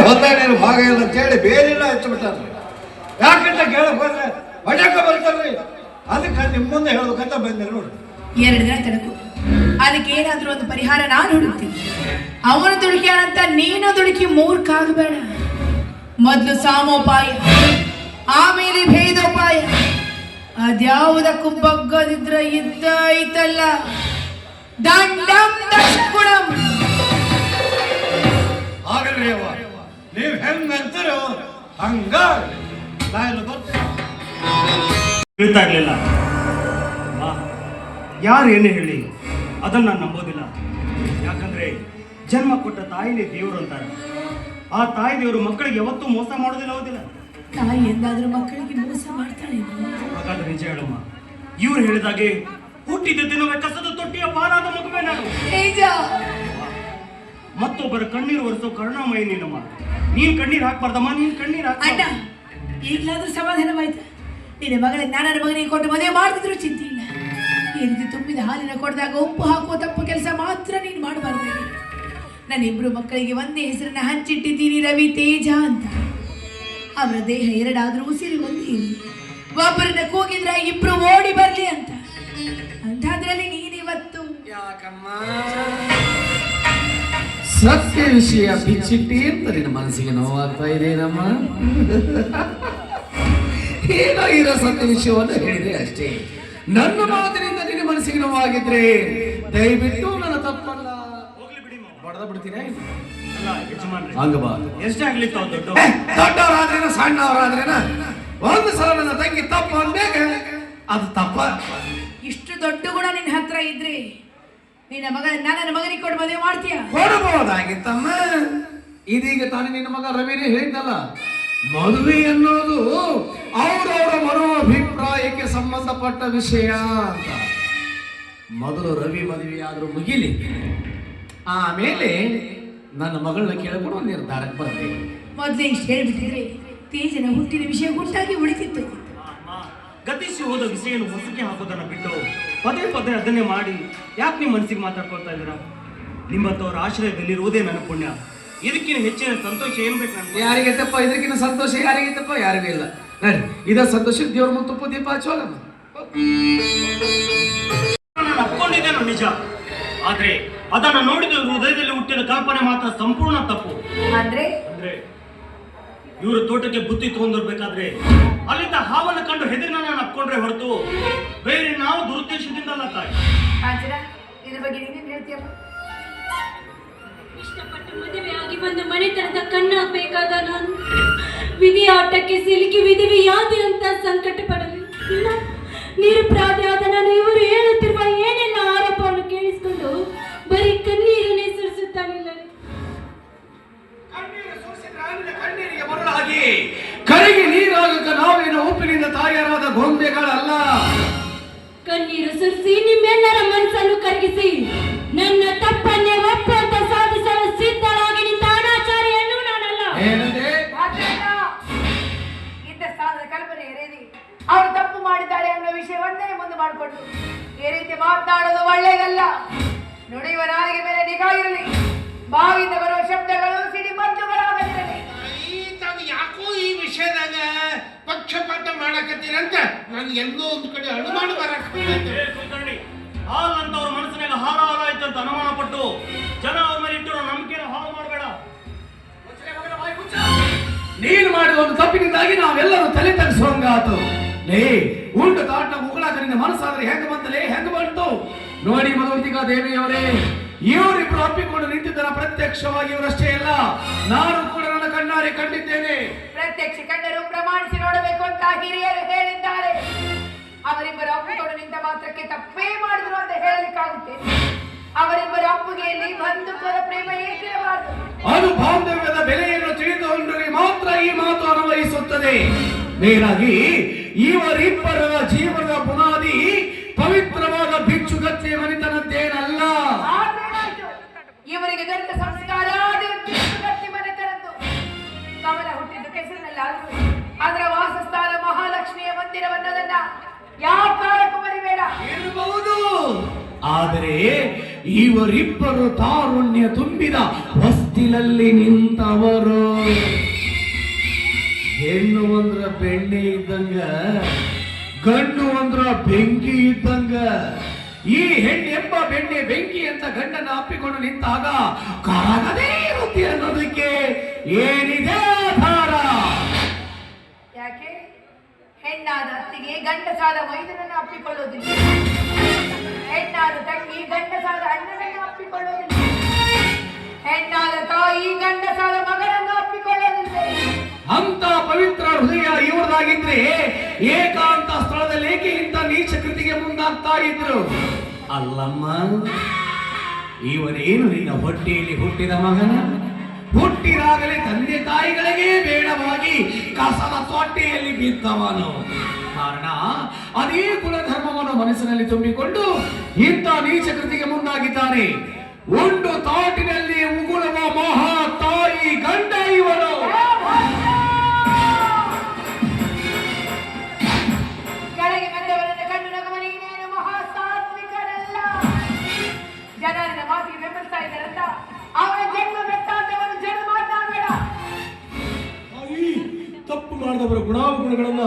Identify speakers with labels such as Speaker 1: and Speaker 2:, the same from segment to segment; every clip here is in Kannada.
Speaker 1: ಹೊತ್ತಾನೇನು ಭಾಗ ಇಲ್ಲ ಅಂತೇಳಿ ಬೇರೆಲ್ಲ ಹಚ್ಚಿಬಿಟ್ಟಾರ್ರಿ. ಯಾಕಂತ ಕೇಳಕ್ ಹೋದ್ರೆ ಹೊಡ್ಯಾಕ ಬರ್ತಾರ್ರಿ. ಅದಕ್ಕೆ ನಿಮ್ಮ ಮುಂದೆ ಹೇಳ್ಬೇಕಂತ ಬಂದೆ ನೋಡಿ.
Speaker 2: 2 ದಿನ ತನಕ ಅದಕ್ಕೆ ಏನಾದ್ರೂ ಒಂದು ಪರಿಹಾರ ನಾನು ಹುಡುಕ್ತೀನಿ. ಅವನು ದುಡುಕಿಯಾನಂತ ನೀನು ದುಡುಕಿ ಮೂರ್ಖಾಗಬೇಡ. ಮೊದಲು ಸಾಮೋಪಾಯ, ಆಮೇಲೆ ಭೇದೋಪಾಯ. ಅದ್ಯಾವುದಕ್ಕೂ ಬಗ್ಗದಿದ್ರ ಇದ್ದ ಐತಲ್ಲ ದಂಡಂ ದಶಗುಣಂ.
Speaker 1: ಆಗಲ್ರಿ ಅವ್ವ, ನೀವು ಹೆಂಗಂತೀರೋ ಹಂಗ
Speaker 3: ಗೊತ್ತಾಗ್ಲಿಲ್ಲ. ಯಾರು ಏನೇ ಹೇಳಿ ಅದನ್ನ ನಾನು ನಂಬೋದಿಲ್ಲ. ಯಾಕಂದ್ರೆ ಜನ್ಮ ಕೊಟ್ಟ ತಾಯಿನೇ ದೇವರು ಅಂತಾರೆ. ಆ ತಾಯಿ ದೇವರು ಮಕ್ಕಳಿಗೆ ಯಾವತ್ತೂ ಮೋಸ ಮಾಡೋದಿಲ್ಲ. ಹೋದಿಲ್ಲ
Speaker 2: ತಾಯಿ ಎಂದಾದ್ರೂ ಮಕ್ಕಳಿಗೆ ಮೋಸ ಮಾಡ್ತಾಳೆ?
Speaker 3: ಹಾಗಾದ್ರೆ ನಿಜ ಹೇಳಮ್ಮ, ಇವ್ರು ಹೇಳಿದಾಗೆ ಹುಟ್ಟಿದ ದಿನವೇ ಕಸದ ತೊಟ್ಟಿಯ ಪಾಲಾದ ಮಗುವೆ ನಾನು. ಮತ್ತೊಬ್ಬರ ಕಣ್ಣೀರು ಒರೆಸೋ ಕರುಣಾಮಯಿ ನೀನಮ್ಮ. ನೀನ್ ಕಣ್ಣೀರ್ ಹಾಕ್ಬಾರ್ದಮ್ಮ, ನೀನ್ ಕಣ್ಣೀರ್ ಹಾಕ.
Speaker 2: ಅಣ್ಣ, ಈಗಲಾದ್ರೂ ಸಮಾಧಾನವಾಯ್ತು. ನಿನ್ನ ಮಗಳ ನನ್ನ ಮಗನಿಗೆ ಕೊಟ್ಟು ಮದುವೆ ಮಾಡ್ತಿದ್ರು ಚಿಂತೆ ಇಲ್ಲ. ಈ ರೀತಿ ತುಂಬಿದ ಹಾಲಿನ ಕೊಡದಾಗ ಉಪ್ಪು ಹಾಕುವ ತಪ್ಪು ಕೆಲಸ ಮಾತ್ರ ನೀನು ಮಾಡಬಾರ್ದು. ನನ್ನ 2 ಮಕ್ಕಳಿಗೆ ಒಂದೇ ಹೆಸರನ್ನ ಹಂಚಿಟ್ಟಿದ್ದೀನಿ, ರವಿ ತೇಜ ಅಂತ. ಅವರ ದೇಹ 2 ಆದ್ರೂ ಉಸಿರು ಒಂದೇ ಇರಲಿ. ಒಬ್ಬರನ್ನ ಕೂಗಿದ್ರ 2 ಓಡಿ ಬರ್ಲಿ ಅಂತ. ಅಂಥದ್ರಲ್ಲಿ ನೀನಿವತ್ತು
Speaker 1: ಯಾಕಮ್ಮ ಸತ್ಯ ವಿಷಯ ಬಿಚ್ಚಿಟ್ಟಿ ಅಂತ ನಿನ್ನ ಮನಸ್ಸಿಗೆ ನೋವಾಗ್ತಾ ಇದೇನಮ್ಮ? ಏನೋ ಇರೋ ಸತ್ಯ ವಿಷಯವನ್ನು ಹೇಳಿದೆ ಅಷ್ಟೇ. ನನ್ನ ಮಾತಿನಿಂದ ನಿನ್ನ ಮನಸ್ಸಿಗೆ ನೋವಾಗಿದ್ರೆ ದಯವಿಟ್ಟು ನನ್ನ ತಪ್ಪಲ್ಲ ಬಡದ ಬಿಡ್ತೀನಿ.
Speaker 3: ಎಷ್ಟೇ ಆಗ್ಲಿ
Speaker 1: ದೊಡ್ಡವರಾದ್ರೇನ ಸಣ್ಣವರಾದ್ರೇನ ಒಂದು ಸಲ ನನ್ನ ತಂಗಿ ತಪ್ಪು ಅಂದ್ಬೇಕ ಅದು ತಪ್ಪ.
Speaker 2: ಇಷ್ಟು ದೊಡ್ಡ ಗುಣ ನಿನ್ನ ಹತ್ರ ಇದ್ರೆ ನಿನ್ನ ಮಗ ನನ್ನ ಮಗನಿಗೆ ಕೊಟ್ಟು ಮದುವೆ ಮಾಡ್ತೀಯ?
Speaker 1: ಕೊಡಬಹುದಾಗಿತ್ತಮ್ಮ. ಇದೀಗ ತಾನೇ ನಿನ್ನ ಮಗ ರವಿನೇ ಹೇಳಿದ್ದಲ್ಲ, ಮದುವೆ ಅನ್ನೋದು ಅವರವರ ಮನೋಭಿಪ್ರಾಯಕ್ಕೆ ಸಂಬಂಧಪಟ್ಟ ವಿಷಯ ಅಂತ. ಮೊದಲು ರವಿ ಮದುವೆಯಾದ್ರೂ ಮುಗಿಲಿ, ಆಮೇಲೆ ನನ್ನ ಮಗಳನ್ನ ಕೇಳಿಕೊಂಡು ಒಂದು ನಿರ್ಧಾರಕ್ಕೆ ಬರ್ತೇನೆ.
Speaker 2: ಮೊದಲೇ ಇಷ್ಟು ಹೇಳ್ಬಿಟ್ಟಿದ್ರೆ ತೇಜನ ಹುಟ್ಟಿನ ವಿಷಯ ಗುಟ್ಟಾಗಿ ಉಳಿತಿತ್ತು.
Speaker 3: ಗತಿಸಿ ಹೋದ ವಿಷಯವನ್ನು ಹೊಸಕ್ಕೆ ಹಾಕೋದನ್ನ ಬಿಟ್ಟು ಪದೇ ಪದೇ ಅದನ್ನೇ ಮಾಡಿ ಯಾಕೆ ನಿಮ್ಮ ಮನಸ್ಸಿಗೆ ಮಾತಾಡ್ಕೊಳ್ತಾ ಇದ್ದೀರಾ? ನಿಮ್ಮಂತವ್ರ ಆಶ್ರಯದಲ್ಲಿರುವುದೇ ನನ್ನ ಪುಣ್ಯ. ಇದಕ್ಕಿಂತ ಹೆಚ್ಚಿನ ಸಂತೋಷ ಏನ್ ಬೇಕು ನನಗೆ?
Speaker 1: ಯಾರಿಗೆ ತಪ್ಪ ಇದಕ್ಕಿಂತ ಸಂತೋಷ ಯಾರಿಗೆ ತಪ್ಪ? ಯಾರಿಗೂ ಇಲ್ಲ. ನೋಡಿ, ಇದ ಸಂತೋಷ ದೇವ್ರ ಮುಂದೆ ತುಪ್ಪ ದೀಪ ಹಚ್ಚೋಲ್ಲ.
Speaker 3: ನಾನು ಅಪ್ಕೊಂಡಿದ್ದೇನೆ ನಿಜ, ಆದ್ರೆ ಅದನ್ನ ನೋಡಿದ ಹೃದಯದಲ್ಲಿ ಹುಟ್ಟಿದ ಕಲ್ಪನೆ ಮಾತ್ರ ಸಂಪೂರ್ಣ ತಪ್ಪು.
Speaker 2: ಅಂದ್ರೆ
Speaker 3: ಇವರು ತೋಟಕ್ಕೆ ಬುತ್ತಿ ತಗೊಂಡಿರ್ಬೇಕಾದ್ರೆ ಅಲ್ಲಿಂದ ಹಾವನ್ನ ಕಂಡು ಹೆದರಿನ ನಾನು ಅಪ್ಕೊಂಡ್ರೆ ಹೊರತು ಬೇರೆ ನಾವು ದುರುದ್ದೇಶದಿಂದಲ್ಲ ತಾಯಿ.
Speaker 2: ಇದ್ರ ಬಗ್ಗೆ ನೀನೇನ್ ಹೇಳ್ತೀಯಮ್ಮ?
Speaker 4: ಇಷ್ಟಪಟ್ಟು ಮದುವೆಯಾಗಿ ಬಂದು ಮನೆತನದ ಕಣ್ಣಾಗಬೇಕಾದ ನಾನು ವಿಧಿ ಆಟಕ್ಕೆ ಸಿಲುಕಿ ವಿಧಿವಿಯಾದಿ ಅಂತ ಸಂಕಟ ಪಡಲಿ ಇಲ್ಲ. ನಿರಪರಾಧಿಯಾದ ನಾನು ಇವರು ಹೇಳುತ್ತಿರುವ ಏನೆಲ್ಲ ಆರೋಪವನ್ನು ಕೇಳಿಸಿಕೊಂಡು ಬರೀ ಕಣ್ಣೀರನ್ನೇ ಸುರಿಸುತ್ತಾನಿಲ್ಲ.
Speaker 1: ಕರೆಗೆ ನೀರಾಗಕ ನಾವೇನು ಉಪ್ಪಿನಿಂದ ತಯಾರಾದ ಗೊಂಬೆಗಳಲ್ಲ.
Speaker 4: ಕಣ್ಣೀರು ಸುರಿಸಿ ನಿಮ್ಮೆಲ್ಲರ ಮನಸ್ಸನ್ನು ಕರಗಿಸಿ ನನ್ನ ತಪ್ಪನ್ನೇ ಒಪ್ಪು ಅಂತ ಸಾಧಿಸಲು ಸಿದ್ಧರಾಗಿ ನಿಂತ ಅನಾಚಾರಿಯನ್ನು ನಾನಲ್ಲ.
Speaker 2: ಇಂಥ ಸ್ಥಾನದ ಕಲ್ಪನೆ ಏರೇದಿ ಅವರು ತಪ್ಪು ಮಾಡಿದ್ದಾರೆ ಅನ್ನೋ ವಿಷಯವನ್ನೇ ಮುಂದೆ ಮಾಡಿಕೊಂಡು ಈ ರೀತಿ ಮಾತನಾಡೋದು ಒಳ್ಳೆಯದಲ್ಲ. ನುಡಿಯುವ ನಾಲಿಗೆ ಮೇಲೆ ನಿಗಾ ಇರಲಿ. ಬಾವಿಯಿಂದ ಬರುವ ಶಬ್ದಗಳು ಸಿಡಿಮದ್ದುಗಳಾಗದಿರಲಿ.
Speaker 5: ಯಾಕೋ ಈ ವಿಷಯದಾಗ ಪಕ್ಷಪಾತ ಮಾಡಕತ್ತೀರಂತ ನಾನು ಎಲ್ಲೋ ಒಂದು ಕಡೆ ಅನುಮಾನ
Speaker 3: ಹಾಲಂತವ್ರ ಮನಸ್ಸಿನಾಗ ಹಾರ ಹಾಲಾಯ್ತು ಅಂತ ಅನುಮಾನ ಪಟ್ಟು ಜನ ಅವ್ರ ಮೇಲೆ ಇಟ್ಟಿರೋ ನಂಬಿಕೆನ ಹಾಳು ಮಾಡಬೇಡ.
Speaker 1: ನೀನು ಮಾಡಿದ ಒಂದು ತಪ್ಪಿನಿಂದಾಗಿ ನಾವೆಲ್ಲರೂ ತಲೆ ತಗ್ಸುವಂಗಾತು. ಉಂಟು ತಾಟ ಮುಗಳಾಕ ನಿನ್ನ ಮನಸ್ಸಾದ್ರೆ ಹೆಂಗ ಬಂತಲೇ ಹೆಂಗ ಬಂತು ನೋಡಿ. ಮಧುವಂತಿಕಾ ದೇವಿಯವರೇ, ಇವರಿಬ್ರು ಅಪ್ಪಿಕೊಂಡು ನಿಂತಿದ್ದರ ಪ್ರತ್ಯಕ್ಷವಾಗಿ ಇವರಷ್ಟೇ ಅಲ್ಲ, ನಾನು ಕೂಡ ನನ್ನ ಕಣ್ಣಾರೆ ಕಂಡಿದ್ದೇನೆ.
Speaker 2: ಪ್ರತ್ಯಕ್ಷ ಕಂಡರು ಪ್ರಮಾಣಿಸಿ ನೋಡಬೇಕು ಅಂತ ಹಿರಿಯರು ಹೇಳಿದ್ದಾರೆ. ಅವರಿಬ್ಬರು ಅಪ್ಪಿಕೊಂಡು ನಿಂತ ಮಾತ್ರಕ್ಕೆ ತಪ್ಪೇ ಮಾಡಿದ್ರು ಅಂತ ಹೇಳಲಿಕ್ಕಾಗುತ್ತೆ? ಅವರಿಬ್ಬರ ಅಪ್ಪುಗೆಯಲ್ಲಿ ಬಂಧುತ್ವದ ಪ್ರೇಮ ಏಕಿರಬಾರದು.
Speaker 1: ಅದು ಬಾಂಧವ್ಯದ ಬೆಲೆಯನ್ನು ತಿಳಿದುಕೊಂಡರೆ ಮಾತ್ರ ಈ ಮಾತು ಅನ್ವಯಿಸುತ್ತದೆ. ಮೇಲಾಗಿ ಇವರಿಬ್ಬರ ಜೀವನದ ಬುನಾದಿ ಪವಿತ್ರವಾದ ಭಿಕ್ಷುಗತ್ತೆ ಮನೆತನದ್ದೇನಲ್ಲ.
Speaker 2: ಇವರಿಗೆ ದೊಡ್ಡ ಸಂಸ್ಕಾರ ಭಿಕ್ಷುಗತ್ತೆ ಮನೆತನದ್ದು. ಕಮಲ ಹುಟ್ಟಿದ್ದು ಕೆಸರಿನಲ್ಲಾದರೂ ಅದರ ವಾಸಸ್ಥಾನ ಮಹಾಲಕ್ಷ್ಮಿಯ ಮಂದಿರವನ್ನೋದನ್ನ ಯಾವ ಕಾರಣಕ್ಕೂ ಮರಿಬೇಡ.
Speaker 1: ಇರಬಹುದು, ಆದರೆ ಇವರಿಬ್ಬರು ತಾರುಣ್ಯ ತುಂಬಿದ ಹೊಸ್ತಿಲಲ್ಲಿ ನಿಂತವರು. ಹೆಣ್ಣು ಅಂದ್ರ ಬೆಣ್ಣೆ ಇದ್ದಂಗ, ಗಂಡು ಅಂದ್ರ ಬೆಂಕಿ ಇದ್ದಂಗ. ಈ ಹೆಣ್ಣೆಂಬ ಬೆಣ್ಣೆ ಬೆಂಕಿ ಅಂತ ಗಂಡನ ಅಪ್ಪಿಕೊಂಡು ನಿಂತಾಗ ಕರಗದೇ ಇರುತ್ತೆ ಅನ್ನೋದಕ್ಕೆ ಏನಿದೆ ಆಧಾರ?
Speaker 2: ಯಾಕೆ ಹೆಣ್ಣಾದ ಅತ್ತಿಗೆ ಗಂಡಸಾದ ಮೈದನನ್ನು ಅಪ್ಪಿಕೊಳ್ಳೋದಿಲ್ಲ, ಹೆಣ್ಣಾದ ತಂಗಿ ಗಂಡಸಾದ ಅಣ್ಣನನ್ನು ಅಪ್ಪಿಕೊಳ್ಳೋದಿಲ್ಲ, ಹೆಣ್ಣಾದ ತಾಯಿ ಗಂಡಸಾದ ಮಗನನ್ನು ಅಪ್ಪಿಕೊಳ್ಳೋದಿಲ್ಲ.
Speaker 1: ಅಂತ ಪವಿತ್ರ ಹೃದಯ ಇವರದಾಗಿದ್ರೆ ಏಕಾಂತ ಸ್ಥಳದಲ್ಲಿ ಏಕೆ ಇಂಥ ನೀಚ ಕೃತಿಗೆ ಮುಂದಾಗ್ತಾ ಇದ್ರು? ಅಲ್ಲಮ್ಮ, ಇವನೇನು ನಿನ್ನ ಹೊಟ್ಟೆಯಲ್ಲಿ ಹುಟ್ಟಿದ ಮಗನ? ಹುಟ್ಟಿದಾಗಲೇ ತಂದೆ ತಾಯಿಗಳಿಗೆ ಬೇಡವಾಗಿ ಕಸದ ತೊಟ್ಟೆಯಲ್ಲಿ ಬಿದ್ದವನು. ಕಾರಣ ಅದೇ ಕುಲಧರ್ಮವನ್ನು ಮನಸ್ಸಿನಲ್ಲಿ ತುಂಬಿಕೊಂಡು ಇಂಥ ನೀಚ ಕೃತಿಗೆ ಮುಂದಾಗಿದ್ದಾನೆ. ಒಂದು ತಾಟಿನಲ್ಲಿ ಉಗುಳುವ ಮಹಾ ತಾಯಿ ಗಂಡ ಇವನು.
Speaker 2: ಕೆಳಗೆ ಬಂದವರನ್ನು ಕಂಡು ನಗಮನಿಗೇನು ಮಹಾ ಸಾತ್ವಿಕರಲ್ಲ. ಜನರನ್ನ ಮಾತಿಗೆ ಬೆಂಬಲಿಸ್ತಾ ಇದ್ದಾರಂತ ಅವನ ಜನ್ಮ ವೃತ್ತಾಂತವನ್ನು ಜನ ಮಾತನಾಡಬೇಡ.
Speaker 6: ತಪ್ಪು ಮಾಡಿದವರ ಗುಣಾವಗುಣಗಳನ್ನ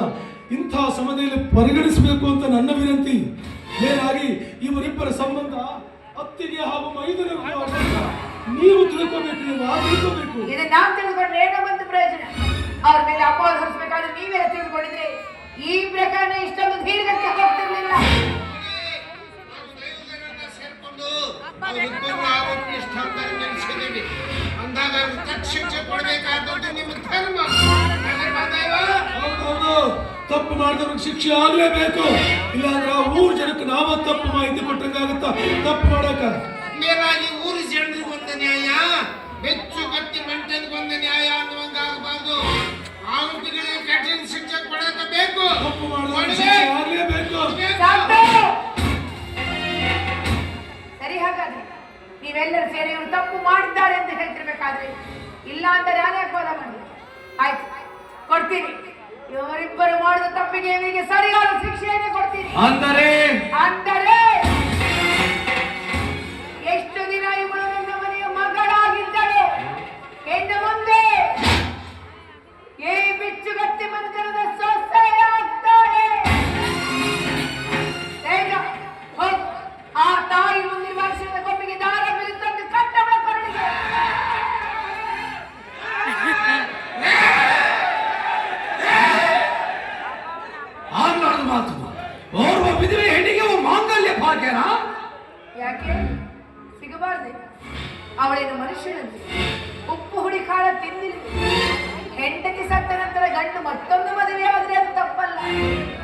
Speaker 6: ಇಂಥ ಸಮಯದಲ್ಲಿ ಪರಿಗಣಿಸಬೇಕು ಅಂತ ನನ್ನ ವಿನಂತಿ. ಮೇಲಾಗಿ ಇವರಿಬ್ಬರ ಸಂಬಂಧ ಅತ್ತಿಗೆ ಹಾಗೂ ಮೈದನರು ನೀವು ತಿಳ್ಕೋಬೇಕು, ತಿಳ್ಕೋಬೇಕು.
Speaker 2: ಇದನ್ನ ನಾವು ತಿಳ್ಕೊಂಡ್ರೆ ಏನೋ ಒಂದು ಪ್ರಯೋಜನ. ಅವ್ರ ಮೇಲೆ ಅಪವಾದ ಹೊರಿಸಬೇಕಾದ್ರೆ ನೀವೆಲ್ಲ ತಿಳ್ಕೊಂಡಿದ್ರೆ ಈ ಪ್ರಕರಣ ಇಷ್ಟೊಂದು ದೀರ್ಘಕ್ಕೆ ಹೋಗ್ತಿರ್ಲಿಲ್ಲ.
Speaker 5: ಸೇರ್ಕೊಂಡು ಆರೋಪಿ ಸ್ಥಾನದಲ್ಲಿ ನೆಲೆಸಿದ್ದೀವಿ ಅಂದಾಗ ಶಿಕ್ಷೆ ಕೊಡಬೇಕಾದದ್ದು ನಿಮ್ಮ ಧರ್ಮ.
Speaker 6: ಹೌದು, ತಪ್ಪು ಮಾಡಿದವ್ರಿಗೆ ಶಿಕ್ಷೆ ಆಗ್ಲೇಬೇಕು. ಇಲ್ಲಾಂದ್ರೆ ಊರ್ ಜನಕ್ಕೆ ನಾವ ತಪ್ಪು ಮಾಹಿತಿ ಕೊಟ್ಟಂಗಾಗತ್ತ. ತಪ್ಪು ಮಾಡಕ
Speaker 5: ಮೇಲಾಗಿ ಊರು ಜನರಿಗೆ ಒಂದು ನ್ಯಾಯ, ಬೆಚ್ಚು ಕತ್ತಿ ಮಂಟನಿಗೊಂದು ನ್ಯಾಯ ಅನ್ನುವಂಗಾಗಬಾರ್ದು. ಆರೋಪಿಗಳಿಗೆ ಕಠಿಣ ಶಿಕ್ಷೆ ಕೊಡಬೇಕು.
Speaker 6: ತಪ್ಪು ಮಾಡಿದವ್ರಿಗೆ ಶಿಕ್ಷೆ ಆಗ್ಲೇಬೇಕು.
Speaker 2: ಸರಿ, ಹಾಗಾದ್ರೆ ನೀವೆಲ್ಲರೂ ಸೇರಿ ಇವರು ತಪ್ಪು ಮಾಡಿದ್ದಾರೆ ಅಂತ ಹೇಳ್ತಿರ್ಬೇಕಾದ್ರೆ ಇಲ್ಲ ಅಂತ ನಾನೇ ಅಪವಾದ ಮಾಡಿ ಆಯ್ತು ಕೊಡ್ತೀನಿ. ಇವರಿಬ್ಬರು ಮಾಡಿದ ತಪ್ಪಿಗೆ ಇವರಿಗೆ ಸರಿಯಾದ ಶಿಕ್ಷೆಯನ್ನೇ ಕೊಡ್ತೀನಿ.
Speaker 1: ಅಂದರೆ
Speaker 2: ಎಷ್ಟು ದಿನ ಇವಳು ನನ್ನ ಮನೆಯ ಮಗಳಾಗಿದ್ದಳು, ಇನ್ನು ಮುಂದೆ ಈ ಬಿಚ್ಚುಗತ್ತಿ ಮನೆತನದ ಸೊಸೆಯಾಗ್ತಾಳೆ. ಬೇಗ ಹೋಗು, ಆ ತಾಯಿ ಮುಂದಿನ ವರ್ಷದ ಕೊಮ್ಮಿಗೆ ದಾರ ಬಿರುತ್ತಂದು ಕಟ್ಟವಳ ಕೊರಳಿಗೆ.
Speaker 1: ಆರ್ಲಾರ್ದ ಮಾತು. ಓರ್ವ ವಿಧವೆ ಹೆಣ್ಣಿಗೆ ಮಾಂಗಲ್ಯ ಭಾಗ್ಯನ
Speaker 2: ಯಾಕೆ ಸಿಗಬಾರ್ದೆ? ಅವಳೇನು ಮನುಷ್ಯನಂತೆ ಉಪ್ಪು ಹುಡಿ ಖಾರ ತಿಂದಿಲ್ಲ. ಹೆಂಡತಿ ಸತ್ತ ನಂತರ ಗಂಡು ಮತ್ತೊಂದು ಮದುವೆ ಆದ್ರೆ ಅದು ತಪ್ಪಲ್ಲ.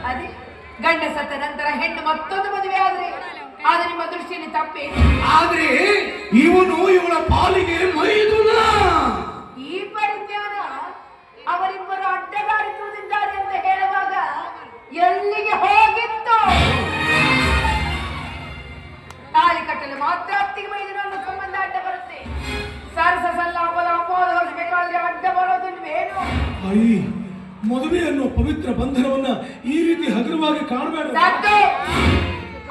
Speaker 2: ಅದೇ ಗಂಡ ಸತ್ತ ನಂತರ ಹೆಣ್ಣು ಮತ್ತೊಂದು ಮದುವೆ ಆದ್ರೆ ಅದು ನಿಮ್ಮ ದೃಷ್ಟಿಯಲ್ಲಿ ತಪ್ಪೇ?
Speaker 1: ಆದ್ರೆ ಇವನು ಇವಳ ಪಾಲಿಗೆ ಮೈದುನ.
Speaker 2: ಈ ಪರಿಜ್ಞಾನ ಅವರಿಬ್ಬರು ಅಡ್ಡಗಾಡಿಸುವುದಿದ್ದಾರೆ ಅಂತ ಹೇಳುವಾಗ ಎಲ್ಲಿಗೆ ಹೋಗಿತ್ತು? ತಾಳಿ ಕಟ್ಟಲು ಮಾತ್ರ ಅತ್ತಿಗೆ ಮೈದುನ ಸಂಬಂಧ ಅಡ್ಡ ಬರುತ್ತೆ. ಸರಸ ಸಲ್ಲಾಪದ ಅಪವಾದ ಹೊರಬೇಕಾದ್ರೆ ಅಡ್ಡ ಬರೋದಿಲ್ವೇನು?
Speaker 6: ಅಯ್ಯ, ಮದುವೆ ಅನ್ನೋ ಪವಿತ್ರ ಬಂಧನವನ್ನ ಈ ರೀತಿ ಹಗುರವಾಗಿ ಕಾಣಬೇಡ.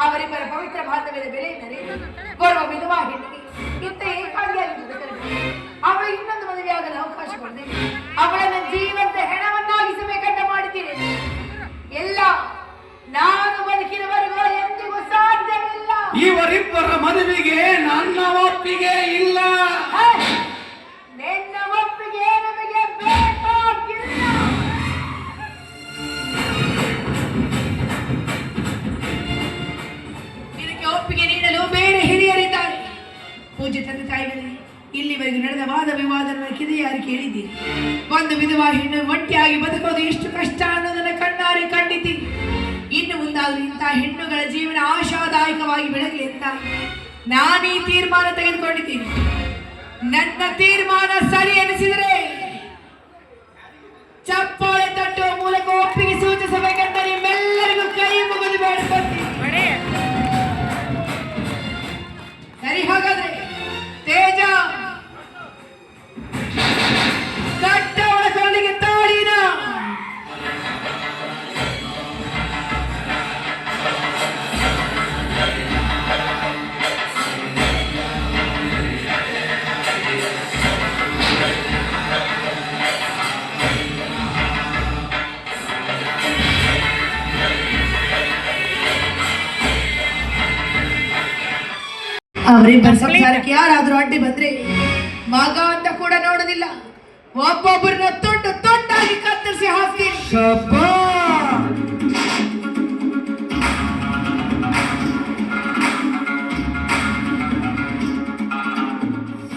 Speaker 2: ಅವರಿಬ್ಬರ ಪವಿತ್ರ ಬಾಂಧವ್ಯದ ಬೆಲೆ ನರೇನು ಬರುವ ವಿಧವಾ ಹೆಣ್ಣಿಗೆ ಇಂಥ ಏಕಾಂಗಿಯಾಗಿ ಬದುಕಬೇಕು. ಅವಳು ಇನ್ನೊಂದು ಮದುವೆ ಆಗಲು ಅವಕಾಶ ಕೊಡದೆ ಅವಳನ್ನು ಜೀವಂತ ಹೆಣವನ್ನಾಗಿಸಬೇಕಂತ ಮಾಡಿದ್ದೀನಿ. ಎಲ್ಲ ನಾನು ಬದುಕಿನವರೆಗೂ ಎಂದಿಗೂ ಸಾಧ್ಯವಿಲ್ಲ.
Speaker 1: ಇವರಿಬ್ಬರ ಮದುವೆಗೆ ನನ್ನ ಒಪ್ಪಿಗೆ ಇಲ್ಲ.
Speaker 2: ನಿನ್ನ ಒಪ್ಪಿಗೆ ನಮಗೆ ಬೇಕಾಗಿಲ್ಲ. ಇದಕ್ಕೆ ಒಪ್ಪಿಗೆ ನೀಡಲು ಬೇರೆ ಹಿರಿಯರಿದ್ದಾರೆ. ಪೂಜ್ಯ ತಂದೆ ತಾಯಿಗಳಿಗೆ ಇಲ್ಲಿವರೆಗೂ ನಡೆದ ವಾದ ವಿವಾದವನ್ನು ಕಿರಿಯಾರಿ ಕೇಳಿದ್ದೀರಿ. ಒಂದು ವಿಧವಾ ಹೆಣ್ಣು ಒಂಟಿಯಾಗಿ ಬದುಕೋದು ಎಷ್ಟು ಕಷ್ಟ ಅನ್ನೋದನ್ನ ಕಣ್ಣಾರೆ ಕಂಡಿದ್ದೀನಿ. ಇನ್ನು ಮುಂದಾದರೂ ಇಂಥ ಹೆಣ್ಣುಗಳ ಜೀವನ ಆಶಾದಾಯಕವಾಗಿ ಬೆಳಗಲಿ ಅಂತ ನಾನೀ ತೀರ್ಮಾನ ತೆಗೆದುಕೊಂಡಿದ್ದೀನಿ. ನನ್ನ ತೀರ್ಮಾನ ಸರಿ ಎನಿಸಿದರೆ ಚಪ್ಪಾಳೆ ತಟ್ಟುವ ಮೂಲಕ ಒಪ್ಪಿಗೆ ಸೂಚಿಸಬೇಕಂತ ನಿಮ್ಮೆಲ್ಲರಿಗೂ ಕೈ ಮುಗಿದು ಬೇಡಿಕೊಳ್ತೀನಿ. ಸರಿ, ಹಾಗಾದ್ರೆ ತೇಜ ಕಟ್ಟವಳ ಕೊರಳಿಗೆ ತಾಳಿನ. ಅವರಿಬ್ಬರ ಸಂಸಾರಕ್ಕೆ ಯಾರಾದ್ರೂ ಅಡ್ಡಿ ಬಂದ್ರೆ ಮಗ ಅಂತ ಕೂಡ ನೋಡೋದಿಲ್ಲ, ಒಬ್ಬೊಬ್ಬರನ್ನ ತೊಂಡು ತೊಂಡಾಗಿ ಕತ್ತರಿಸಿ ಹಾಕ್ತೀನಿ.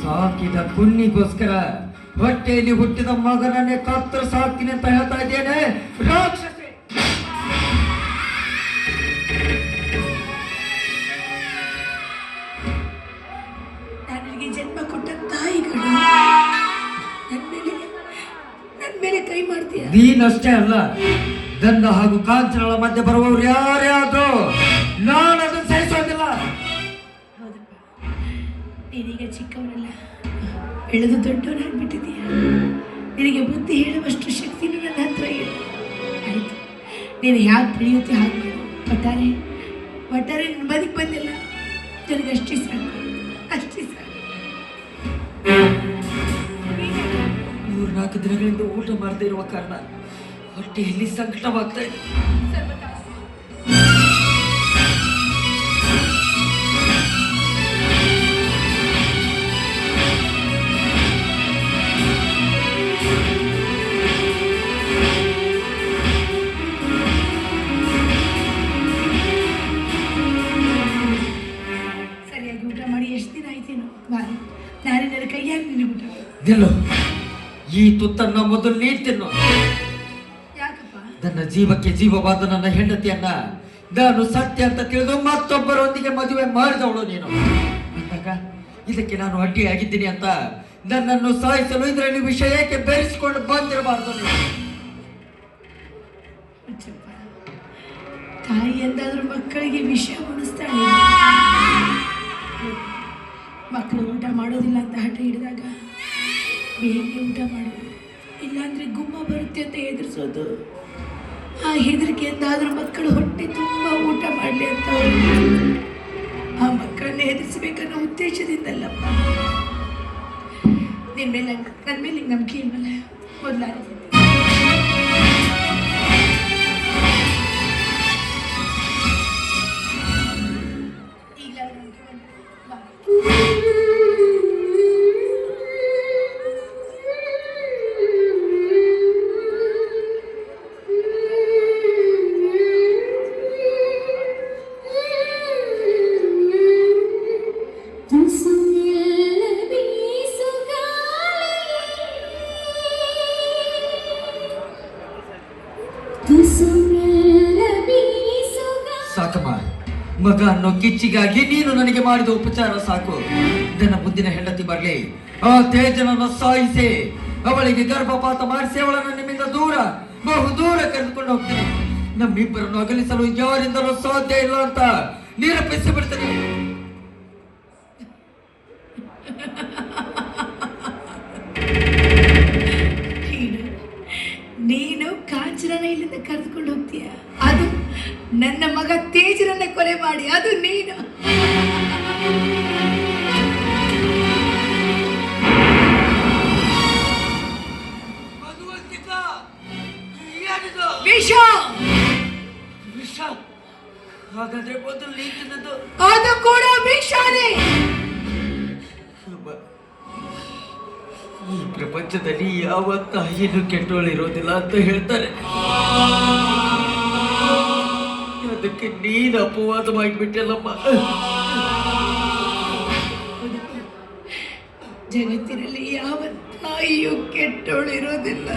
Speaker 1: ಸಾಕಿದ ಪುಣ್ಯಗೋಸ್ಕರ ಹೊಟ್ಟೆಯಲ್ಲಿ ಹುಟ್ಟಿದ ಮಗನನ್ನೇ ಕತ್ತರಿಸಿ ಹಾಕ್ತೀನಿ ಅಂತ ಹೇಳ್ತಾ ಇದ್ದೇನೆ ರಾಕ್ಷಸಿ.
Speaker 2: ನನಗೆ ಜನ್ಮ ಕೊಟ್ಟ ತಾಯಿಗಳು ನನ್ನ ಮೇಲೆ ಕೈ ಮಾಡ್ತೀಯ?
Speaker 1: ನೀನಷ್ಟೇ ಅಲ್ಲ, ಗಂಧ ಹಾಗೂ ಕಾಂಚನಗಳ ಮಧ್ಯೆ ಬರುವವರು ಯಾರೇ ಆದ್ರೂ ನಾನು ಅದನ್ನು ಸಹಿಸೋದಿಲ್ಲ.
Speaker 2: ಹೌದಪ್ಪ, ನೀನೀಗ ಚಿಕ್ಕವರಲ್ಲ, ಬೆಳೆದು ದೊಡ್ಡವನಾಗ್ಬಿಟ್ಟಿದೀಯ. ನಿನಗೆ ಬುದ್ಧಿ ಹೇಳುವಷ್ಟು ಶಕ್ತಿನೂ ನನ್ನ ಹತ್ರ ಇಲ್ಲ. ಆಯ್ತು, ನೀನು ಹ್ಯಾಗೆ ತಿಳಿಯುತ್ತೆ ಹಾಗೆ ಮಾಡು. ಒಟ್ಟಾರೆ ನಿನ್ನ ಬದುಕು ಬಂದಿಲ್ಲ, ನನಗೆ ಅಷ್ಟೇ ಸಾಕು, ಅಷ್ಟೇ ಸಾಕು.
Speaker 1: 4 ದಿನಗಳಿಂದ ಊಟ ಮಾಡದೇ ಇರುವ ಕಾರಣ ಹೊಟ್ಟೆಯಲ್ಲಿ ಸಂಕಟವಾಗ್ತಾ ಇದೆ.
Speaker 2: ಸರಿಯಾಗಿ ಊಟ ಮಾಡಿ ಎಷ್ಟು ದಿನ ಆಯ್ತೇನೋ? ಬಾರಿ, ನಾನೇ ನನ್ನ ಕೈಯಾಗಿ ನಿನಗೆ ಊಟ
Speaker 1: ನಿಲ್ಲು, ಈ ತುತ್ತನ್ನ ಮೊದಲು ನೀನು ತಿನ್ನು.
Speaker 2: ಯಾಕಪ್ಪ?
Speaker 1: ನನ್ನ ಜೀವಕ್ಕೆ ಜೀವವಾದ ನನ್ನ ಹೆಂಡತಿಯನ್ನ ನಾನು ಸತ್ಯ ಅಂತ ತಿಳಿದು ಮತ್ತೊಬ್ಬರೊಂದಿಗೆ ಮದುವೆ ಮಾಡಿದವಳು ನೀನು. ಅಂದಾಗ ಇದಕ್ಕೆ ನಾನು ಅಡ್ಡಿಯಾಗಿದ್ದೀನಿ ಅಂತ ನನ್ನನ್ನು ಸಾಯಿಸಲು ಇದರಲ್ಲಿ ವಿಷಯ ಏಕೆ ಬೆರೆಸಿಕೊಂಡು ಬಂದಿರಬಾರ್ದು ನೀನು.
Speaker 2: ತಾಯಿ ಎಂದಾದ್ರೂ ಮಕ್ಕಳಿಗೆ ವಿಷ ಉಣಿಸ್ತಾಳೆ. ಮಕ್ಕಳು ಊಟ ಮಾಡೋದಿಲ್ಲ ಅಂತ ಹಠ ಹಿಡಿದಾಗ ಬೇಗ ಊಟ ಮಾಡೋದು, ಇಲ್ಲಾಂದ್ರೆ ಗುಮ್ಮ ಬರುತ್ತೆ ಅಂತ ಹೆದರ್ಸೋದು. ಆ ಹೆದರಿಕೆ ಎಂದಾದ್ರೂ ಮಕ್ಕಳು ಹೊಟ್ಟೆ ತುಂಬ ಊಟ ಮಾಡಲಿ ಅಂತ ಆ ಮಕ್ಕಳನ್ನ ಹೆದರಿಸಬೇಕನ್ನೋ ಉದ್ದೇಶದಿಂದಲ್ಲಪ್ಪ. ನನ್ನ ಮೇಲೆ ನಂಬಿಕೆ ಇಲ್ವಲ್ಲ, ಮೊದಲಾರೆ
Speaker 1: ಸಾಕಮ್ಮ, ಮಗ ಅನ್ನೋ ಕಿಚ್ಚಿಗಾಗಿ ನೀನು ನನಗೆ ಮಾಡಿದ ಉಪಚಾರ ಸಾಕು. ನನ್ನ ಮುಂದಿನ ಹೆಂಡತಿ ಬರಲಿ, ಆ ತೇಜನನ್ನು ಸಾಯಿಸಿ ಅವಳಿಗೆ ಗರ್ಭಪಾತ ಮಾಡಿಸಿ ಅವಳನ್ನು ನಿಮ್ಮಿಂದ ದೂರ, ಬಹು ದೂರ ಕರೆದುಕೊಂಡು ಹೋಗ್ತೀನಿ. ನಮ್ಮಿಬ್ಬರನ್ನು ಅಗಲಿಸಲು ಯಾರಿಂದಲೂ ಸಾಧ್ಯ ಇಲ್ಲ ಅಂತ ನಿರೂಪಿಸಿ ಬಿಡ್ತೀನಿ.
Speaker 2: ನೀನು ಕಾಂಚನನ ಇಲ್ಲಿಂದ ಕರೆದುಕೊಂಡು ಹೋಗ್ತೀಯ, ಅದು ನನ್ನ ಮಗ ತೇಜರನ್ನ ಕೊಲೆ ಮಾಡಿ, ಅದು ನೀನು. ವಿಷ
Speaker 1: ವಿಷ? ಹಾಗಾದ್ರೆ ಮೊದಲು ನೀನು ತಿನ್ನದು
Speaker 2: ಅದು ಕೂಡ ವಿಷಾನೇ.
Speaker 1: ಈ ಪ್ರಪಂಚದಲ್ಲಿ ಯಾವ ತಾಯಿಯನ್ನು ಕೆಟ್ಟೋಳಿರೋದಿಲ್ಲ ಅಂತ ಹೇಳ್ತಾರೆ. ಅದಕ್ಕೆ ನೀನು ಅಪವಾದವಾಗಿಬಿಟ್ಟಲ್ಲಮ್ಮ.
Speaker 2: ಜಗತ್ತಿನಲ್ಲಿ ಯಾವ ತಾಯಿಯೂ ಕೆಟ್ಟೋಳಿರೋದಿಲ್ಲ,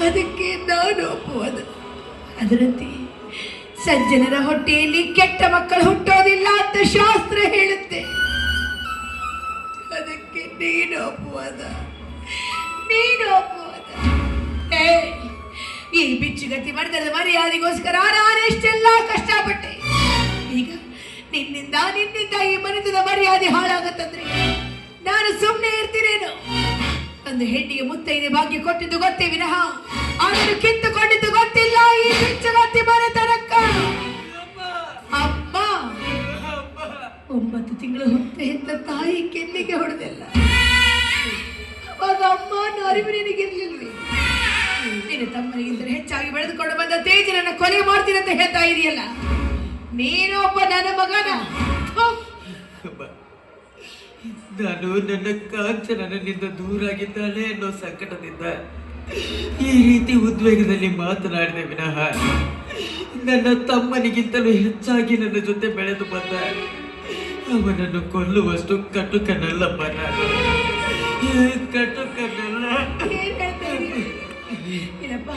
Speaker 2: ಅದಕ್ಕೆ ನಾನು ಅಪವಾದ. ಅದರಂತೆ ಸಜ್ಜನರ ಹೊಟ್ಟೆಯಲ್ಲಿ ಕೆಟ್ಟ ಮಕ್ಕಳು ಹುಟ್ಟೋದಿಲ್ಲ ಅಂತ ಶಾಸ್ತ್ರ ಹೇಳುತ್ತೆ. ಅದಕ್ಕೆ ನೀನು ಅಪವಾದ, ನೀನು ಅಪವಾದ. ಈ ಬಿಚ್ಚುಗತ್ತಿ ಮಾಡಿದ ಮರ್ಯಾದೆಗೋಸ್ಕರ ನಾನೆಷ್ಟೆಲ್ಲ ಕಷ್ಟಪಟ್ಟೆ. ಈಗ ನಿನ್ನಿಂದ ಈ ಮನೆತದ ಮರ್ಯಾದೆ ಹಾಳಾಗತ್ತಂದ್ರೆ ನಾನು ಸುಮ್ಮನೆ ಇರ್ತೀನೇನು? ಒಂದು ಹೆಣ್ಣಿಗೆ ಮುತ್ತೈದೆ ಭಾಗ್ಯ ಕೊಟ್ಟಿದ್ದು ಗೊತ್ತೇ ವಿನಃ ಅದನ್ನು ಕಿತ್ತುಕೊಂಡಿದ್ದು ಗೊತ್ತಿಲ್ಲ. ಈ ಬಿಚ್ಚುಗತ್ತಿ ಮನೆತನಕ್ಕ ಅಮ್ಮ 9 ತಿಂಗಳು ಹೊತ್ತೆ ಹೆತ್ತ ತಾಯಿ ಕೆನ್ನಿಗೆ ಹೊಡೆದಲ್ಲ. ಅವಾಗ ಅಮ್ಮ ಅರಿವು ನಿನಗಿರ್ಲಿಲ್ವೇ? ನಿನ್ನ ತಮ್ಮನಿಗಿಂತ ಹೆಚ್ಚಾಗಿ ಬೆಳೆದುಕೊಂಡು ಬಂದ ತೇಜನನ್ನ ಕೊಲೆ ಮಾಡ್ತೀನಿ ಅಂತ ಹೇಳ್ತಾ ಇದೆಯಲ್ಲ. ನೀನು ಒಬ್ಬ ನನ್ನ ಮಗನ
Speaker 7: ನಾನು ನನ್ನ ಕಾಂಚನನಿಂದ ದೂರಾಗಿದ್ದಾಳೆ ಅನ್ನೋ ಸಂಕಟದಿಂದ ಈ ರೀತಿ ಉದ್ವೇಗದಲ್ಲಿ ಮಾತನಾಡಿದೆ ವಿನಃ ನನ್ನ ತಮ್ಮನಿಗಿಂತಲೂ ಹೆಚ್ಚಾಗಿ ನನ್ನ ಜೊತೆ ಬೆಳೆದು ಬಂದ ಅವನನ್ನು ಕೊಲ್ಲುವಷ್ಟು ಕಟುಕನಲ್ಲಪ್ಪ ನಾನು. ಕಟುಕನಲ್ಲ.
Speaker 2: ಇಲ್ಲಪ್ಪ,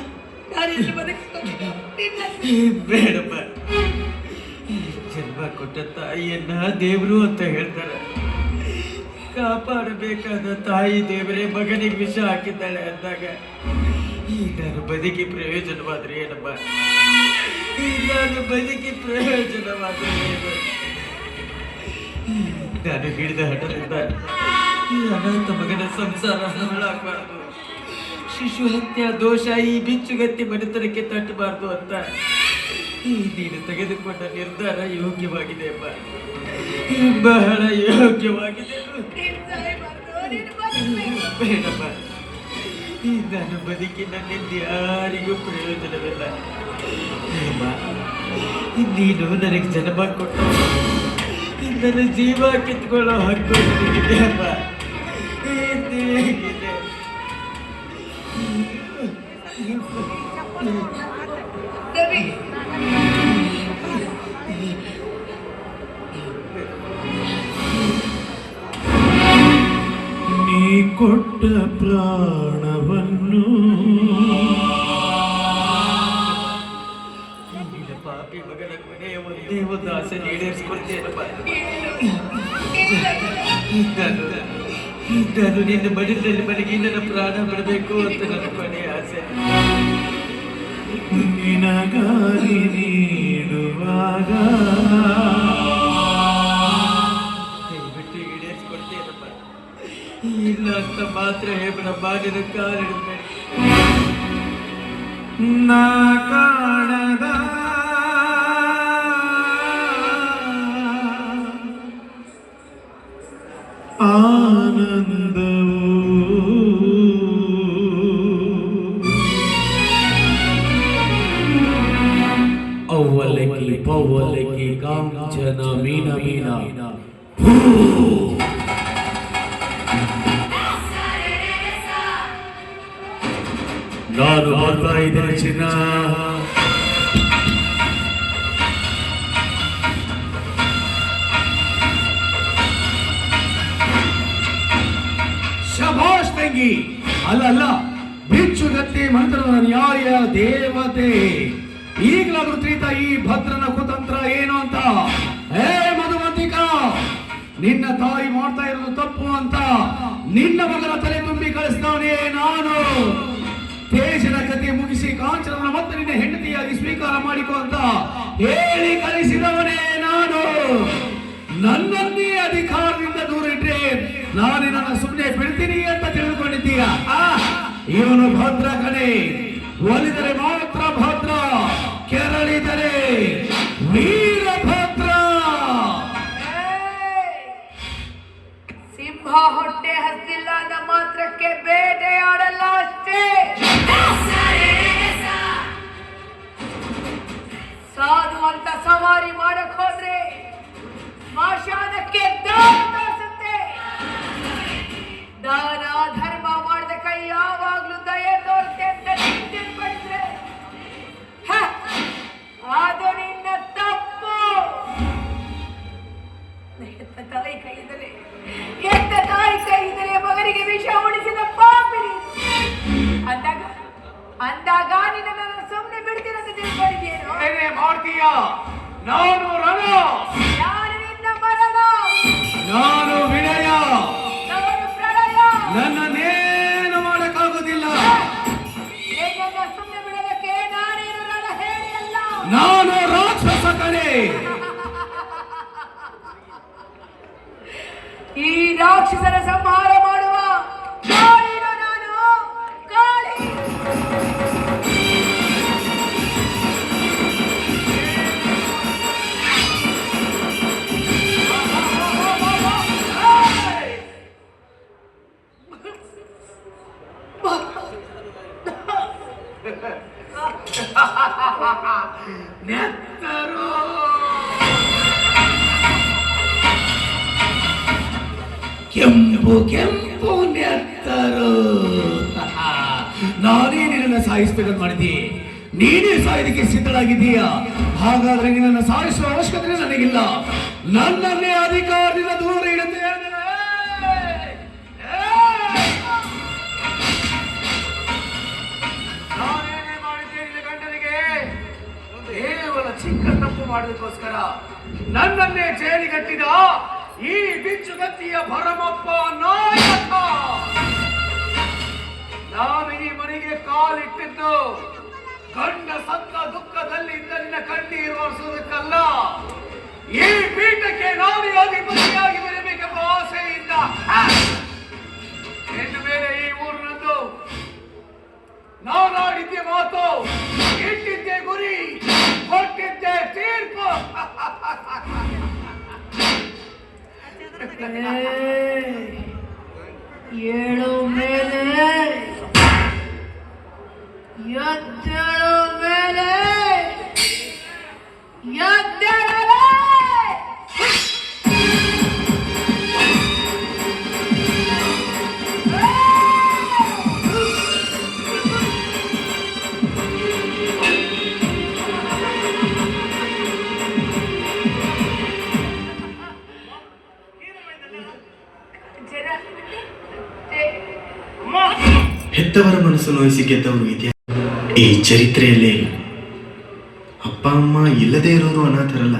Speaker 2: ನಾನೆಲ್ಲಿ ಬದುಕಬೇಕು?
Speaker 7: ಬೇಡಪ್ಪ, ಜನ್ಮ ಕೊಟ್ಟ ತಾಯಿಯನ್ನ ದೇವರು ಅಂತ ಹೇಳ್ತಾರೆ. ಕಾಪಾಡಬೇಕಾದ ತಾಯಿ ದೇವರೇ ಮಗನಿಗೆ ವಿಷ ಹಾಕಿದ್ದಾಳೆ ಅಂದಾಗ ಈ ನಾನು ಬದುಕಿ ಪ್ರಯೋಜನವಾದ್ರೆ ಏನಪ್ಪ? ಈ ನಾನು ಬದುಕಿ ಪ್ರಯೋಜನವಾದ್ರೆ ಏನು? ನಾನು ಹಿಡಿದ ಹಠದಿಂದ ಈ ಅನಾಥ ಮಗನ ಸಂಸಾರ ಹಾಳಾಗಬಾರ್ದು, ಶಿಶು ಹತ್ಯೆ ದೋಷ ಈ ಬಿಚ್ಚುಗತ್ತಿ ಮನೆತನಕ್ಕೆ ತಟ್ಟಬಾರ್ದು ಅಂತ ನೀನು ತೆಗೆದುಕೊಂಡ ನಿರ್ಧಾರ ಯೋಗ್ಯವಾಗಿದೆಯಪ್ಪ, ಬಹಳ ಯೋಗ್ಯವಾಗಿದೆ. ಬೇಡಪ್ಪ, ನಾನು ಬದುಕಿ ನನ್ನಿಂದ ಯಾರಿಗೂ ಪ್ರಯೋಜನವಿಲ್ಲ. ನೀನು ನನಗೆ ಜನ್ಮ ಕೊಟ್ಟು ನನ್ನ ಜೀವ ಕಿತ್ಕೊಳ್ಳೋ ಹಕ್ಕು ನನಗಿದೆಯಪ್ಪ.
Speaker 6: ನೀ ಕೊಟ್ಟ ಪ್ರಾಣವನ್ನು
Speaker 7: ಪಾಪಿ ಮಗನ ಕೊನೆಯ ಒಂದೇ ಒಂದು ಆಸೆ ಈಡೇರಿಸ್ಕೊಳ್ತೇನಪ್ಪ. ನಾನು ನಿನ್ನ ಮಡಿಲಲ್ಲಿ ಮಲಗಿ ನನ್ನ ಪ್ರಾಣ ಬಿಡಬೇಕು ಅಂತ ನನ್ನ ಕೊನೆಯ ಆಸೆ.
Speaker 6: ನಿನಗಾಗಿ ನೀಡುವಾಗ
Speaker 7: ದಯವಿಟ್ಟು ಈಡೇರಿಸ್ಕೊಳ್ತೇನಪ್ಪ. ಇಲ್ಲ ಅಂತ ಮಾತ್ರ ಬ್ರಹ್ಮ ನಿನ್ನ ಕಾಲಿಡಬೇಡಿ.
Speaker 6: ನಾ ಕಾಣದ ಆನಂದವು
Speaker 1: ಅವ್ವಲಕ್ಕಿ ಪವ್ವಲಕ್ಕಿ ಕಾಂಚನ ಮೀನ ಮೀನ ನಾನು ಬರ್ತಾ ಇದ್ದೇನೆ ಚಿನ್ನ. ಶಭಾಷ್ ತಂಗಿ. ಅಲ್ಲ, ಬಿಚ್ಚುಗತ್ತಿ ಮಂತ್ರದ ನ್ಯಾಯ ದೇವತೆ ಈಗಲಾದ್ರೂ ತಿಳಿತ ಈ ಭದ್ರನ ಕುತಂತ್ರ ಏನು ಅಂತ. ಹೇ ಮಧುಮಂತಿಕಾ, ನಿನ್ನ ತಾಯಿ ಮಾಡ್ತಾ ಇರೋದು ತಪ್ಪು ಅಂತ ನಿನ್ನ ಮಗನ ತಲೆ ತುಂಬಿ ಕಳಿಸ್ತಾನೆ ನಾನು. ತೇಜನ ಕತೆ ಮುಗಿಸಿ ಕಾಂಚನವನ್ನು ಮತ್ತೆ ನಿನ್ನ ಹೆಂಡತಿಯಾಗಿ ಸ್ವೀಕಾರ ಮಾಡಿಕೊ ಅಂತ ಹೇಳಿ ಕಳಿಸಿದವನೇ ನಾನು. ನನ್ನನ್ನೇ ಅಧಿಕಾರದಿಂದ ದೂರ ಇಟ್ರೆ ನಾನು ನನ್ನ ಸುಮ್ಮನೆ ಬಿಡ್ತೀನಿ ಅಂತ ತಿಳಿದುಕೊಂಡಿದ್ದೀಯ. ಇವನು ಭದ್ರ ಕಣೆ, ಒಲಿದರೆ ಮಾತ್ರ ಭದ್ರ, ಕೆರಳಿದರೆ ವೀರಭದ್ರ.
Speaker 2: ಸಿಂಹ ಹೊಟ್ಟೆ ಹಸ್ತಿಲ್ಲ ಅಂದ ಮಾತ್ರಕ್ಕೆ ಬೇಟೆಯಾಡಲ್ಲ ಅಷ್ಟೇ. ಸಾಧು ಅಂತ ಸವಾರಿ ಮಾಡಕ್ ಹೋದ್ರೆ ಸ್ಮಶಾನಕ್ಕೆ ದಾರಿ ತೋರಿಸುತ್ತೆ. ದಾನ ಧರ್ಮ ಮಾಡಿದ ಕೈ ಯಾವಾಗ್ಲೂ ದಯೆ ತೋರುತ್ತೆ ಅಂತ ತಿಳ್ಕೊಂಡ್ರೆ ಅದು ನಿನ್ನ ತಪ್ಪು. ಹೆತ್ತ ತಾಯಿ ಕೈಯಿಂದಲೇ ಮಗನಿಗೆ ವಿಷ ಉಳಿಸಿದ ಪಾಪಿ ಅಂದಾಗ ನಿನ್ನ ಸುಮ್ಮನೆ ಬಿಡ್ತೀರಂತ ತಿಳ್ಕೊಂಡಿದ್ದೇನು?
Speaker 1: ಮಾಡ್ತೀಯ? ನಾನು ರಣ,
Speaker 2: ಯಾರು ನಿನ್ನ ಮರಣ,
Speaker 1: ನಾನು ವಿನಯ,
Speaker 2: ನಾನು ಪ್ರಳಯ.
Speaker 1: ನನ್ನನ್ನೇನು ಮಾಡಕ್ಕಾಗೋದಿಲ್ಲ.
Speaker 2: ನಿನ್ನನ್ನ ಸುಮ್ಮನೆ ಬಿಡೋದಕ್ಕೆ ನಾನೇನು ರಣ ಹೇಳಿ ಅಲ್ಲ,
Speaker 1: ನಾನು ರಾಕ್ಷಸ ಕಣೆ.
Speaker 2: ಈ ರಾಕ್ಷಸರ ಸಂಹಾರ ಮಾಡುವ ಕಾಳಿನು ನಾನು, ಕಾಳಿ.
Speaker 1: ಕೆಂಪು ಕೆಂಪು ನೆತ್ತರು. ನಾನೇ ನಿನ್ನನ್ನು ಸಾಯಿಸಬೇಕಂತ ಮಾಡಿದ್ದಿ, ನೀನೇ ಸಾಯೋದಕ್ಕೆ ಸಿದ್ಧಳಾಗಿದ್ದೀಯಾ? ಹಾಗಾದ್ರೆ ನಿನ್ನನ್ನು ಸಾಯಿಸುವ ಅವಶ್ಯಕತೆ ನನಗಿಲ್ಲ. ನನ್ನನ್ನೇ ಅಧಿಕಾರದಿಂದ ದೂರ ಇಡುತ್ತೆ. ನಾನೇನೇ ಮಾಡಿದ್ದೆ ನಿನ್ನ ಗಂಡನಿಗೆ? ಕೇವಲ ಚಿಕ್ಕ ತಪ್ಪು ಮಾಡೋದಕ್ಕೋಸ್ಕರ ನನ್ನನ್ನೇ ಜೈಲಿಗಟ್ಟಿದ ಈ ಬಿಚ್ಚುಗತ್ತಿಯ ಭರಮಪ್ಪ ನಾಯಕ. ನಾನು ಈ ಮನೆಗೆ ಕಾಲಿಟ್ಟಿದ್ದು ಗಂಡ ಸತ್ತ ದುಃಖದಲ್ಲಿ ಇದ್ದ ನಿನ್ನ ಕಣ್ಣೀರು ಒರೆಸುವುದಕ್ಕಲ್ಲ, ಈ ಪೀಠಕ್ಕೆ ನಾನು ಅಧಿಪತಿಯಾಗಿ ಬರಬೇಕೆಂಬ ಆಸೆಯಿಂದ. ಇನ್ನು ಮೇಲೆ ಈ ಊರಿನದ್ದು ನಾನಾಡಿದ್ದೆ ಮಾತು, ಇಟ್ಟಿದ್ದೆ ಗುರಿ, ಕೊಟ್ಟಿದ್ದೆ ತೀರ್ಪು.
Speaker 2: ಏಳು ಮೇಲೆ ಎದ್ದೇಳು ಮೇಲೆ ಎದ್ದೇಳು.
Speaker 8: ಹೆತ್ತವರ ಮನಸ್ಸು ನೋಯಿಸಿ ಗೆದ್ದವರು ಇದೆಯಾ ಈ ಚರಿತ್ರೆಯಲ್ಲಿ? ಅಪ್ಪ ಅಮ್ಮ ಇಲ್ಲದೆ ಇರೋರು ಅನಾಥರಲ್ಲ,